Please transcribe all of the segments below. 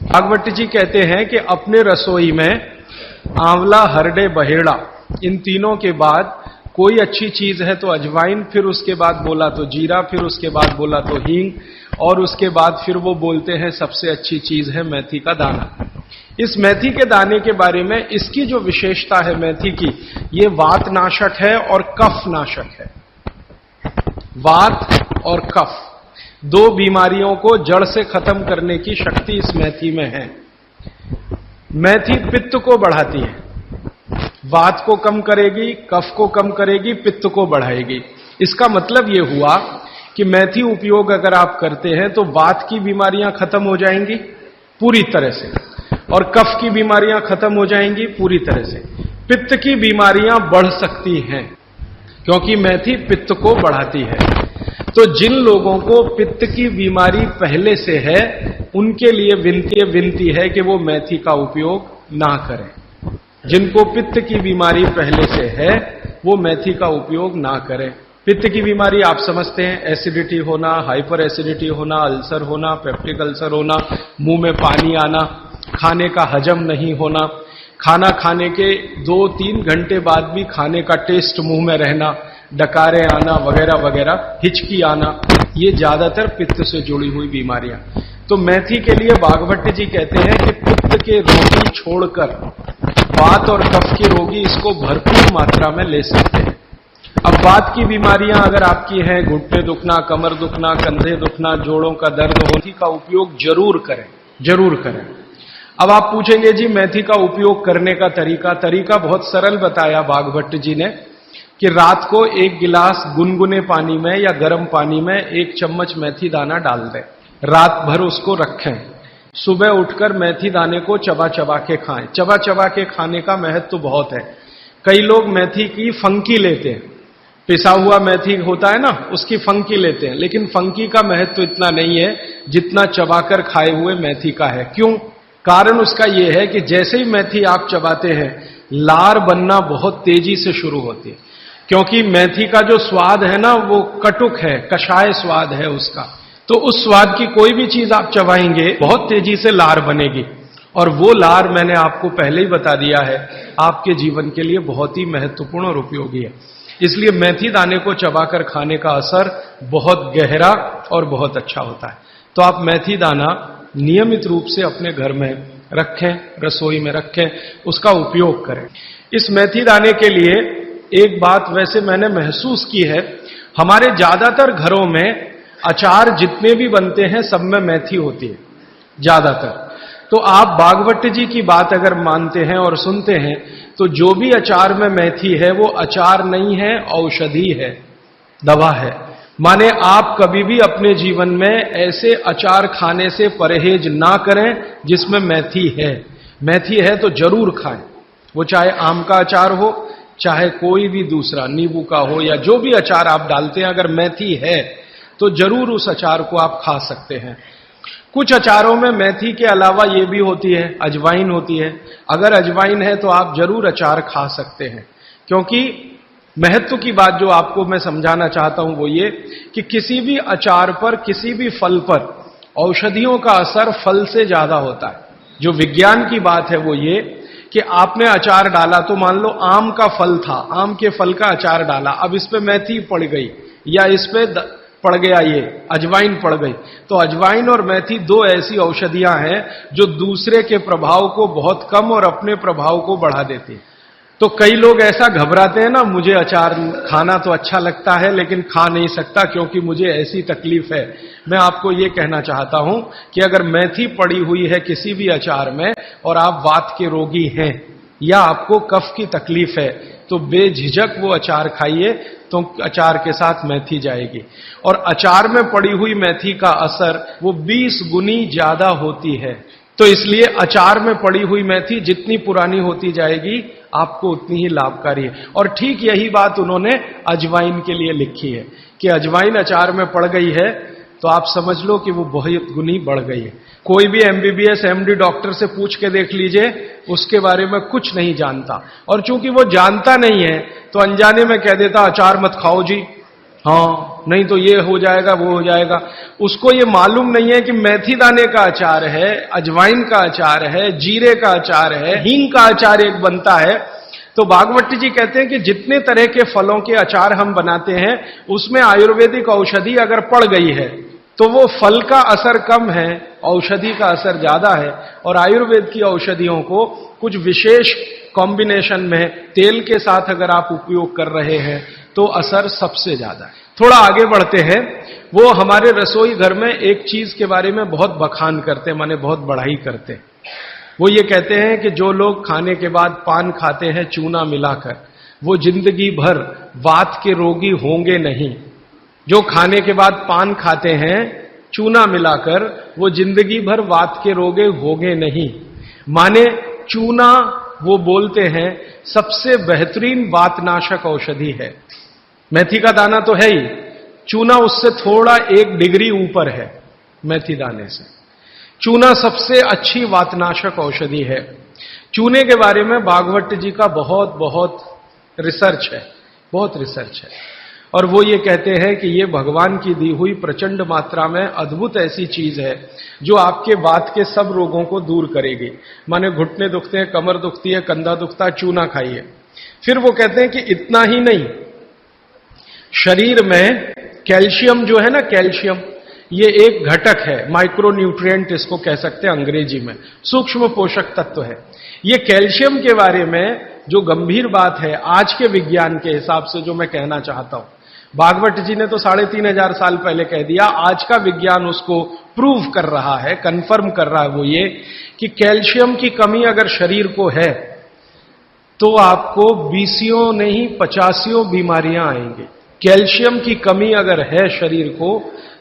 भागवत जी कहते हैं कि अपने रसोई में आंवला, हरडे, बहेड़ा, इन तीनों के बाद कोई अच्छी चीज है तो अजवाइन, फिर उसके बाद बोला तो जीरा, फिर उसके बाद बोला तो हींग, और उसके बाद फिर वो बोलते हैं सबसे अच्छी चीज है मेथी का दाना। इस मेथी के दाने के बारे में इसकी जो विशेषता है मेथी की, ये वात नाशक है और कफ नाशक है। वात और कफ, दो बीमारियों को जड़ से खत्म करने की शक्ति इस मेथी में है। मेथी पित्त को बढ़ाती है, वात को कम करेगी, कफ को कम करेगी, पित्त को बढ़ाएगी। इसका मतलब यह हुआ कि मेथी उपयोग अगर आप करते हैं तो वात की बीमारियां खत्म हो जाएंगी पूरी तरह से, और कफ की बीमारियां खत्म हो जाएंगी पूरी तरह से। पित्त की बीमारियां बढ़ सकती हैं क्योंकि मेथी पित्त को बढ़ाती है। तो जिन लोगों को पित्त की बीमारी पहले से है, उनके लिए विनती है कि वो मेथी का उपयोग ना करें। जिनको पित्त की बीमारी पहले से है, वो मेथी का उपयोग ना करें। पित्त की बीमारी आप समझते हैं, एसिडिटी होना, हाइपर एसिडिटी होना, अल्सर होना, पेप्टिक अल्सर होना, मुंह में पानी आना, खाने का हजम नहीं होना, खाना खाने के 2-3 घंटे बाद भी खाने का टेस्ट मुंह में रहना, डकारे आना वगैरह वगैरह, हिचकी आना, ये ज्यादातर पित्त से जुड़ी हुई बीमारियां। तो मेथी के लिए भागवत जी कहते हैं कि पित्त के रोगी छोड़कर वात और कफ के रोगी इसको भरपूर मात्रा में ले सकते हैं। अब वात की बीमारियां अगर आपकी हैं, घुटने दुखना, कमर दुखना, कंधे दुखना, जोड़ों का दर्द, मेथी का उपयोग जरूर करें, जरूर करें। अब आप पूछेंगे जी मेथी का उपयोग करने का तरीका बहुत सरल बताया भागवत जी ने कि रात को 1 गिलास गुनगुने पानी में या गर्म पानी में 1 चम्मच मेथी दाना डाल दें, रात भर उसको रखें, सुबह उठकर मेथी दाने को चबा चबा के खाएं। चबा चबा के खाने का महत्व तो बहुत है। कई लोग मेथी की फंकी लेते हैं, पिसा हुआ मेथी होता है ना, उसकी फंकी लेते हैं, लेकिन फंकी का महत्व तो इतना नहीं है जितना चबाकर खाए हुए मेथी का है। क्यों? कारण उसका यह है कि जैसे ही मेथी आप चबाते हैं, लार बनना बहुत तेजी से शुरू होती है, क्योंकि मेथी का जो स्वाद है ना, वो कटुक है, कषाय स्वाद है उसका। तो उस स्वाद की कोई भी चीज आप चबाएंगे, बहुत तेजी से लार बनेगी, और वो लार मैंने आपको पहले ही बता दिया है, आपके जीवन के लिए बहुत ही महत्वपूर्ण और उपयोगी है। इसलिए मेथी दाने को चबाकर खाने का असर बहुत गहरा और बहुत अच्छा होता है। तो आप मेथी दाना नियमित रूप से अपने घर में रखें, रसोई में रखें, उसका उपयोग करें। इस मेथी दाने के लिए एक बात वैसे मैंने महसूस की है, हमारे ज्यादातर घरों में अचार जितने भी बनते हैं सब में मेथी होती है ज्यादातर। तो आप भागवत जी की बात अगर मानते हैं और सुनते हैं, तो जो भी अचार में मेथी है वो अचार नहीं है, औषधि है, दवा है। माने आप कभी भी अपने जीवन में ऐसे अचार खाने से परहेज ना करें जिसमें मेथी है। मेथी है तो जरूर खाएं, वो चाहे आम का अचार हो, चाहे कोई भी दूसरा नींबू का हो, या जो भी अचार आप डालते हैं, अगर मेथी है तो जरूर उस अचार को आप खा सकते हैं। कुछ अचारों में मेथी के अलावा ये भी होती है, अजवाइन होती है। अगर अजवाइन है तो आप जरूर अचार खा सकते हैं, क्योंकि महत्व की बात जो आपको मैं समझाना चाहता हूं वो ये कि किसी भी अचार पर, किसी भी फल पर औषधियों का असर फल से ज्यादा होता है। जो विज्ञान की बात है वो ये कि आपने अचार डाला, तो मान लो आम का फल था, आम के फल का अचार डाला, अब इस पे मेथी पड़ गई या इस पे पड़ गया ये अजवाइन पड़ गई, तो अजवाइन और मेथी 2 ऐसी औषधियां हैं जो दूसरे के प्रभाव को बहुत कम और अपने प्रभाव को बढ़ा देती हैं। तो कई लोग ऐसा घबराते हैं ना, मुझे अचार खाना तो अच्छा लगता है लेकिन खा नहीं सकता क्योंकि मुझे ऐसी तकलीफ है। मैं आपको ये कहना चाहता हूं कि अगर मेथी पड़ी हुई है किसी भी अचार में और आप वात के रोगी हैं या आपको कफ की तकलीफ है, तो बेझिझक वो अचार खाइए, तो अचार के साथ मेथी जाएगी। और अचार में पड़ी हुई मेथी का असर वो 20 गुनी ज्यादा होती है। तो इसलिए अचार में पड़ी हुई मेथी जितनी पुरानी होती जाएगी आपको उतनी ही लाभकारी है। और ठीक यही बात उन्होंने अजवाइन के लिए लिखी है कि अजवाइन अचार में पड़ गई है तो आप समझ लो कि वो बहुत गुनी बढ़ गई है। कोई भी MBBS MD डॉक्टर से पूछ के देख लीजिए, उसके बारे में कुछ नहीं जानता, और चूंकि वो जानता नहीं है तो अनजाने में कह देता अचार मत खाओ जी, हाँ, नहीं तो ये हो जाएगा, वो हो जाएगा। उसको ये मालूम नहीं है कि मेथी दाने का अचार है, अजवाइन का अचार है, जीरे का अचार है, हींग का अचार एक बनता है। तो भागवत जी कहते हैं कि जितने तरह के फलों के अचार हम बनाते हैं, उसमें आयुर्वेदिक औषधि अगर पड़ गई है तो वो फल का असर कम है, औषधि का असर ज्यादा है। और आयुर्वेद की औषधियों को कुछ विशेष कॉम्बिनेशन में तेल के साथ अगर आप उपयोग कर रहे हैं तो असर सबसे ज्यादा है। थोड़ा आगे बढ़ते हैं। वो हमारे रसोई घर में एक चीज के बारे में बहुत बखान करते हैं, माने बहुत बढ़ाई करते हैं। वो ये कहते हैं कि जो लोग खाने के बाद पान खाते हैं चूना मिलाकर, वो जिंदगी भर वात के रोगी होंगे नहीं। जो खाने के बाद पान खाते हैं चूना मिलाकर, वो जिंदगी भर वात के रोगी होंगे नहीं। माने चूना, वो बोलते हैं, सबसे बेहतरीन वातनाशक औषधि है। मेथी का दाना तो है ही, चूना उससे थोड़ा 1 डिग्री ऊपर है। मेथी दाने से चूना सबसे अच्छी वातनाशक औषधि है। चूने के बारे में भागवत जी का बहुत बहुत रिसर्च है, बहुत रिसर्च है। और वो ये कहते हैं कि ये भगवान की दी हुई प्रचंड मात्रा में अद्भुत ऐसी चीज है जो आपके वात के सब रोगों को दूर करेगी। माने घुटने दुखते हैं, कमर दुखती है, कंधा दुखता है, चूना खाइए। फिर वो कहते हैं कि इतना ही नहीं, शरीर में कैल्शियम जो है ना, कैल्शियम ये एक घटक है, माइक्रो न्यूट्रिएंट इसको कह सकते हैं अंग्रेजी में, सूक्ष्म पोषक तत्व है। ये कैल्शियम के बारे में जो गंभीर बात है आज के विज्ञान के हिसाब से, जो मैं कहना चाहता हूं, भागवत जी ने तो 3500 साल पहले कह दिया, आज का विज्ञान उसको प्रूव कर रहा है, कंफर्म कर रहा है। वो ये कि कैल्शियम की कमी अगर शरीर को है तो आपको 20 नहीं 50 बीमारियां आएंगी। कैल्शियम की कमी अगर है शरीर को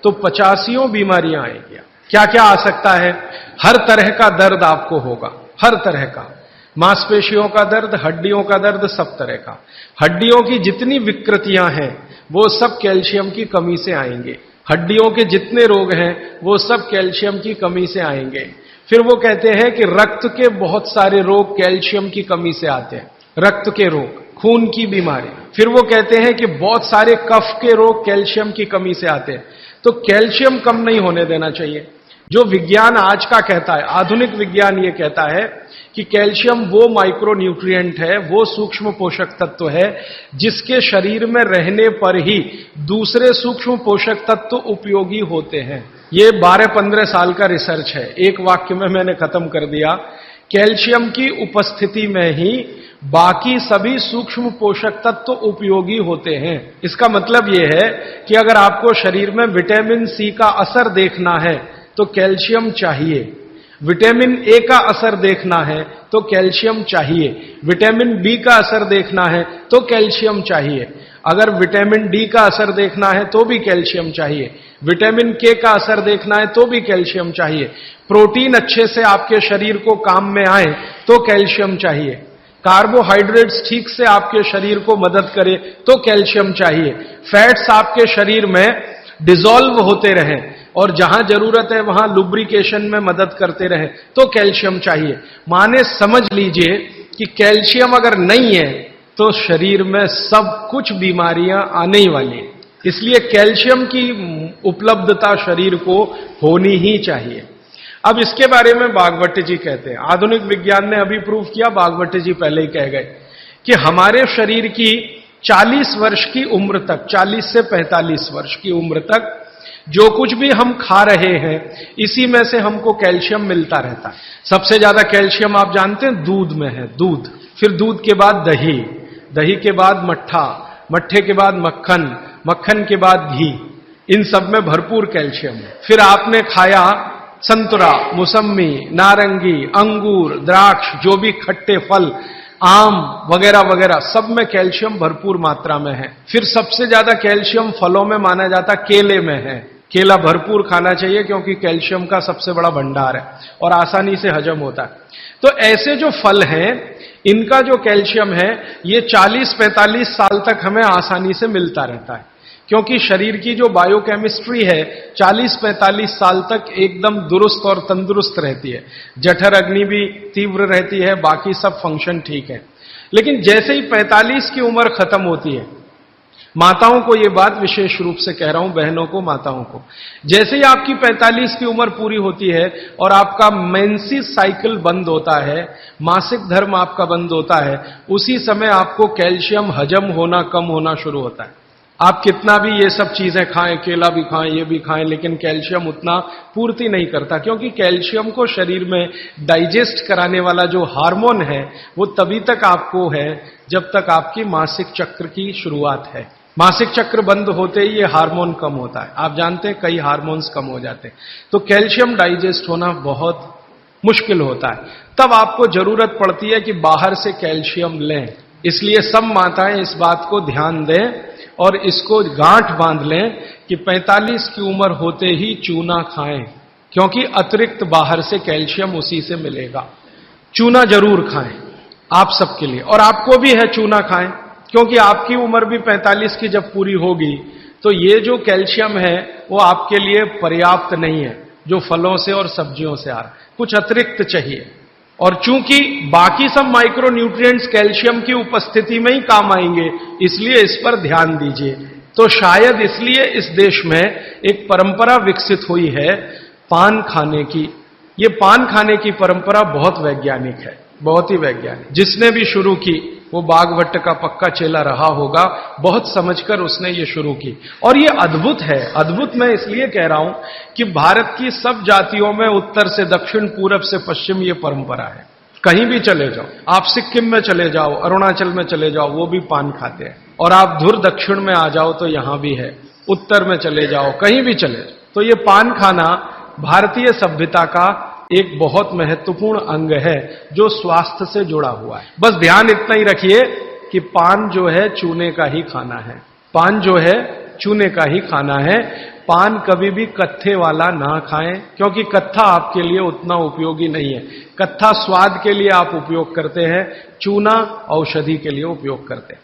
तो 50 बीमारियां आएंगी। क्या क्या आ सकता है? हर तरह का दर्द आपको होगा, हर तरह का, मांसपेशियों का दर्द, हड्डियों का दर्द, सब तरह का। हड्डियों की जितनी विकृतियां हैं वो सब कैल्शियम की कमी से आएंगे। हड्डियों के जितने रोग हैं वो सब कैल्शियम की कमी से आएंगे। फिर वो कहते हैं कि रक्त के बहुत सारे रोग कैल्शियम की कमी से आते हैं, रक्त के रोग, खून की बीमारी। फिर वो कहते हैं कि बहुत सारे कफ के रोग कैल्शियम की कमी से आते हैं। तो कैल्शियम कम नहीं होने देना चाहिए। जो विज्ञान आज का कहता है, आधुनिक विज्ञान ये कहता है कि कैल्शियम वो माइक्रो न्यूट्रिएंट है, वो सूक्ष्म पोषक तत्व है जिसके शरीर में रहने पर ही दूसरे सूक्ष्म पोषक तत्व उपयोगी होते हैं। ये 12-15 साल का रिसर्च है, एक वाक्य में मैंने खत्म कर दिया। कैल्शियम की उपस्थिति में ही बाकी सभी सूक्ष्म पोषक तत्व उपयोगी होते हैं। इसका मतलब यह है कि अगर आपको शरीर में विटामिन सी का असर देखना है तो कैल्शियम चाहिए, विटामिन ए का असर देखना है तो कैल्शियम चाहिए, विटामिन बी का असर देखना है तो कैल्शियम चाहिए, अगर विटामिन डी का असर देखना है तो भी कैल्शियम चाहिए, विटामिन के का असर देखना है तो भी कैल्शियम चाहिए, प्रोटीन अच्छे से आपके शरीर को काम में आए तो कैल्शियम चाहिए, कार्बोहाइड्रेट्स ठीक से आपके शरीर को मदद करे तो कैल्शियम चाहिए, फैट्स आपके शरीर में डिसॉल्व होते रहें और जहां जरूरत है वहां लुब्रिकेशन में मदद करते रहे तो कैल्शियम चाहिए। माने समझ लीजिए कि कैल्शियम अगर नहीं है तो शरीर में सब कुछ बीमारियां आने ही वाली हैं। इसलिए कैल्शियम की उपलब्धता शरीर को होनी ही चाहिए। अब इसके बारे में भागवत जी कहते हैं, आधुनिक विज्ञान ने अभी प्रूव किया, भागवत जी पहले ही कह गए कि हमारे शरीर की 40 वर्ष की उम्र तक, 40 से 45 वर्ष की उम्र तक जो कुछ भी हम खा रहे हैं इसी में से हमको कैल्शियम मिलता रहता है। सबसे ज्यादा कैल्शियम आप जानते हैं दूध में है, दूध, फिर दूध के बाद दही, दही के बाद मट्ठा, मट्ठे के बाद मक्खन, मक्खन के बाद घी, इन सब में भरपूर कैल्शियम है। फिर आपने खाया संतरा, मौसम्मी, नारंगी, अंगूर, द्राक्ष, जो भी खट्टे फल, आम वगैरह वगैरह, सब में कैल्शियम भरपूर मात्रा में है। फिर सबसे ज्यादा कैल्शियम फलों में माना जाता केले में है। केला भरपूर खाना चाहिए क्योंकि कैल्शियम का सबसे बड़ा भंडार है और आसानी से हजम होता है। तो ऐसे जो फल हैं इनका जो कैल्शियम है ये 40-45 साल तक हमें आसानी से मिलता रहता है, क्योंकि शरीर की जो बायोकेमिस्ट्री है 40-45 साल तक एकदम दुरुस्त और तंदुरुस्त रहती है। जठर अग्नि भी तीव्र रहती है, बाकी सब फंक्शन ठीक है। लेकिन जैसे ही 45 की उम्र खत्म होती है माताओं को ये बात विशेष रूप से कह रहा हूं, बहनों को, माताओं को। जैसे ही आपकी 45 की उम्र पूरी होती है और आपका मेंसेस साइकिल बंद होता है, मासिक धर्म आपका बंद होता है, उसी समय आपको कैल्शियम हजम होना कम होना शुरू होता है। आप कितना भी ये सब चीजें खाएं, केला भी खाएं, ये भी खाएं, लेकिन कैल्शियम उतना पूर्ति नहीं करता, क्योंकि कैल्शियम को शरीर में डाइजेस्ट कराने वाला जो हार्मोन है वो तभी तक आपको है जब तक आपकी मासिक चक्र की शुरुआत है। मासिक चक्र बंद होते ही ये हार्मोन कम होता है। आप जानते हैं कई हार्मोन्स कम हो जाते हैं, तो कैल्शियम डाइजेस्ट होना बहुत मुश्किल होता है। तब आपको जरूरत पड़ती है कि बाहर से कैल्शियम लें। इसलिए सब माताएं इस बात को ध्यान दें और इसको गांठ बांध लें कि 45 की उम्र होते ही चूना खाएं, क्योंकि अतिरिक्त बाहर से कैल्शियम उसी से मिलेगा। चूना जरूर खाएं आप सबके लिए, और आपको भी है चूना खाएं, क्योंकि आपकी उम्र भी 45 की जब पूरी होगी तो ये जो कैल्शियम है वो आपके लिए पर्याप्त नहीं है जो फलों से और सब्जियों से आ रहा है, कुछ अतिरिक्त चाहिए। और चूंकि बाकी सब माइक्रो न्यूट्रिएंट्स कैल्शियम की उपस्थिति में ही काम आएंगे, इसलिए इस पर ध्यान दीजिए। तो शायद इसलिए इस देश में एक परंपरा विकसित हुई है पान खाने की। ये पान खाने की परंपरा बहुत वैज्ञानिक है, बहुत ही वैज्ञानिक। जिसने भी शुरू की वो बागभट्ट का पक्का चेला रहा होगा, बहुत समझकर उसने ये शुरू की। और ये अद्भुत है। अद्भुत मैं इसलिए कह रहा हूं कि भारत की सब जातियों में उत्तर से दक्षिण, पूरब से पश्चिम ये परंपरा है। कहीं भी चले जाओ, आप सिक्किम में चले जाओ, अरुणाचल में चले जाओ, वो भी पान खाते हैं। और आप धुर दक्षिण में आ जाओ तो यहां भी है, उत्तर में चले जाओ, कहीं भी चले जाओ, तो ये पान खाना भारतीय सभ्यता का एक बहुत महत्वपूर्ण अंग है जो स्वास्थ्य से जुड़ा हुआ है। बस ध्यान इतना ही रखिए कि पान जो है चूने का ही खाना है। पान जो है चूने का ही खाना है। पान कभी भी कत्थे वाला ना खाएं, क्योंकि कत्था आपके लिए उतना उपयोगी नहीं है। कत्था स्वाद के लिए आप उपयोग करते हैं, चूना औषधि के लिए उपयोग करते हैं।